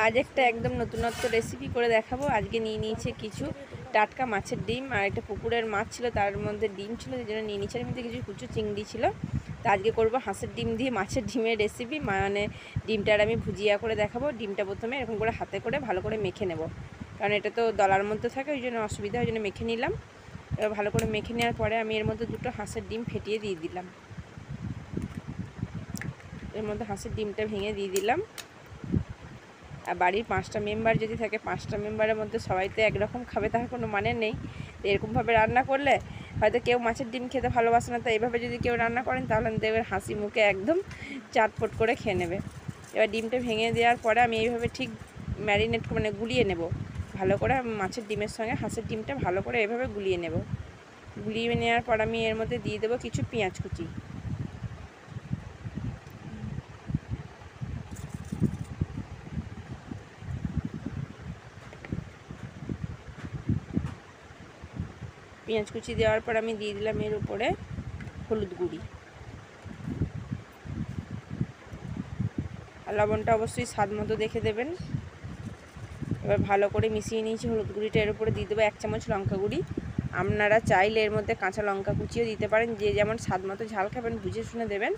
আজ একটা একদম নতুনত্ব রেসিপি করে দেখাবো। আজকে নিয়ে নিয়েছে কিছু টাটকা মাছের ডিম, আর একটা পুকুরের মাছ ছিল, তার মধ্যে ডিম ছিল, সেই জন্য নিয়ে নিয়েছে। এর মধ্যে কিছু কুচু চিংড়ি ছিল। তো আজকে করবো হাঁসের ডিম দিয়ে মাছের ডিমের রেসিপি। মানে ডিমটার আমি ভুজিয়া করে দেখাবো। ডিমটা প্রথমে এরকম করে হাতে করে ভালো করে মেখে নেব, কারণ এটা তো দলার মধ্যে থাকে, ওই জন্য অসুবিধা, ওই জন্য মেখে নিলাম। এবার ভালো করে মেখে নেওয়ার পরে আমি এর মধ্যে দুটো হাঁসের ডিম ফেটিয়ে দিয়ে দিলাম। এর মধ্যে হাঁসের ডিমটা ভেঙে দিয়ে দিলাম। আর বাড়ির 5টা মেম্বার যদি থাকে, 5টা মেম্বারের মধ্যে সবাই তো একরকম খাবে তার কোনো মানে নেই। তো এরকমভাবে রান্না করলে হয়তো কেউ মাছের ডিম খেতে ভালোবাসে না, তো এইভাবে যদি কেউ রান্না করেন তাহলে দেখবেন হাসি মুখে একদম চাটপট করে খেয়ে নেবে। এবার ডিমটা ভেঙে দেওয়ার পরে আমি এইভাবে ঠিক ম্যারিনেট মানে গুলিয়ে নেব ভালো করে। মাছের ডিমের সঙ্গে হাঁসের ডিমটা ভালো করে এভাবে গুলিয়ে নেব। গুলিয়ে নেওয়ার পর আমি এর মধ্যে দিয়ে দেবো কিছু পেঁয়াজ কুচি। পেঁয়াজ কুচি দেওয়ার পর আমি দিয়ে দিলাম এর উপরে হলুদ গুঁড়ি, আর লবণটা অবশ্যই স্বাদ মতো দেখে দেবেন। এবার ভালো করে মিশিয়ে নিয়েছি। হলুদ গুঁড়িটা এর উপরে দিয়ে দেবো 1 চামচ লঙ্কা গুঁড়ি। আপনারা চাইলে এর মধ্যে কাঁচা লঙ্কা কুচিও দিতে পারেন, যে যেমন স্বাদ মতো ঝাল খাবেন বুঝে শুনে দেবেন।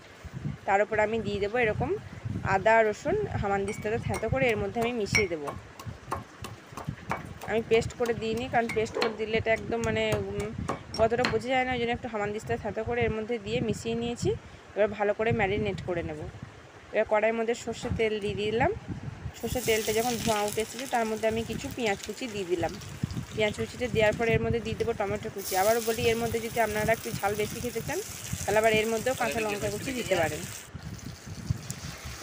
তার উপর আমি দিয়ে দেবো এরকম আদা রসুন হামানদিস্তাতে থেঁতো করে এর মধ্যে আমি মিশিয়ে দেবো। আমি পেস্ট করে দিইনি, কারণ পেস্ট করে দিলে এটা একদম মানে কতটা বোঝা যায় না, ওই জন্য একটু হামানদিস্তাতে থেঁতো করে এর মধ্যে দিয়ে মিশিয়ে নিয়েছি। এবার ভালো করে ম্যারিনেট করে নেব। এবার কড়াইয়ের মধ্যে সর্ষের তেল দিয়ে দিলাম। সর্ষের তেলটা যখন ধোঁয়া উঠে এসেছে তার মধ্যে আমি কিছু পেঁয়াজ কুচি দিয়ে দিলাম। পেঁয়াজ কুচিটা দেওয়ার পরে এর মধ্যে দিয়ে দেবো টমেটো কুচি। আবারও বলি, এর মধ্যে যদি আপনারা একটু ঝাল বেশি খেতে চান তাহলে আবার এর মধ্যেও কাঁচা লঙ্কা কুচি দিতে পারেন।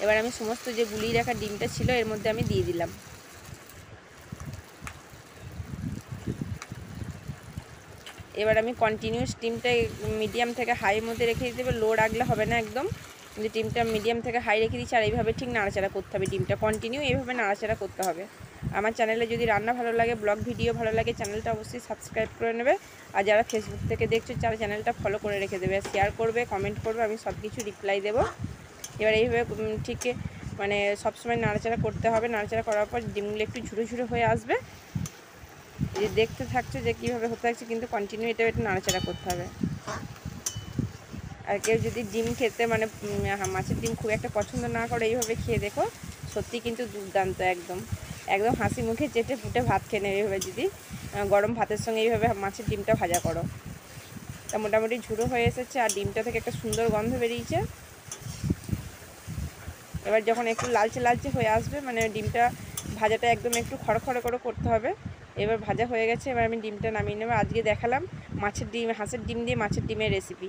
এবার আমি সমস্ত যে গুলিয়ে রাখা ডিমটা ছিল এর মধ্যে আমি দিয়ে দিলাম। এবার আমি কন্টিনিউস ডিমটা মিডিয়াম থেকে হাইয়ের মধ্যে রেখে দিতে হবে, লো রাখলে হবে না একদম। কিন্তু ডিমটা মিডিয়াম থেকে হাই রেখে দিচ্ছি, আর এইভাবে ঠিক নাড়াচাড়া করতে হবে। ডিমটা কন্টিনিউ এইভাবে নাড়াচাড়া করতে হবে। আমার চ্যানেলে যদি রান্না ভালো লাগে, ব্লগ ভিডিও ভালো লাগে, চ্যানেলটা অবশ্যই সাবস্ক্রাইব করে নেবে। আর যারা ফেসবুক থেকে দেখছো তারা চ্যানেলটা ফলো করে রেখে দেবে, শেয়ার করবে, কমেন্ট করবে, আমি সব কিছু রিপ্লাই দেবো। এবার এইভাবে ঠিক মানে সবসময় নাড়াচাড়া করতে হবে। নাড়াচাড়া করার পর ডিমগুলো একটু ঝুরো ঝুরো হয়ে আসবে। এই দেখতে থাকছে যে কীভাবে হতে থাকছে, কিন্তু কন্টিনিউ এটা একটু নাড়াচাড়া করতে হবে। আর কেউ যদি ডিম খেতে মানে মাছের ডিম খুব একটা পছন্দ না করে, এইভাবে খেয়ে দেখো, সত্যি কিন্তু দুর্দান্ত, একদম একদম হাসি মুখে চেটে ফুটে ভাত খেয়ে নেবে। এইভাবে যদি গরম ভাতের সঙ্গে এইভাবে মাছের ডিমটা ভাজা করো। তা মোটামুটি ঝুড়ো হয়ে এসেছে, আর ডিমটা থেকে একটা সুন্দর গন্ধ বেরিয়েছে। এবার যখন একটু লালচে লালচে হয়ে আসবে, মানে ডিমটা ভাজাটা একদম একটু খড়খড়ে করে করতে হবে। এবার ভাজা হয়ে গেছে, এবার আমি ডিমটা নামিয়ে নেবো। আজকে দেখালাম মাছের ডিম, হাঁসের ডিম দিয়ে মাছের ডিমের রেসিপি।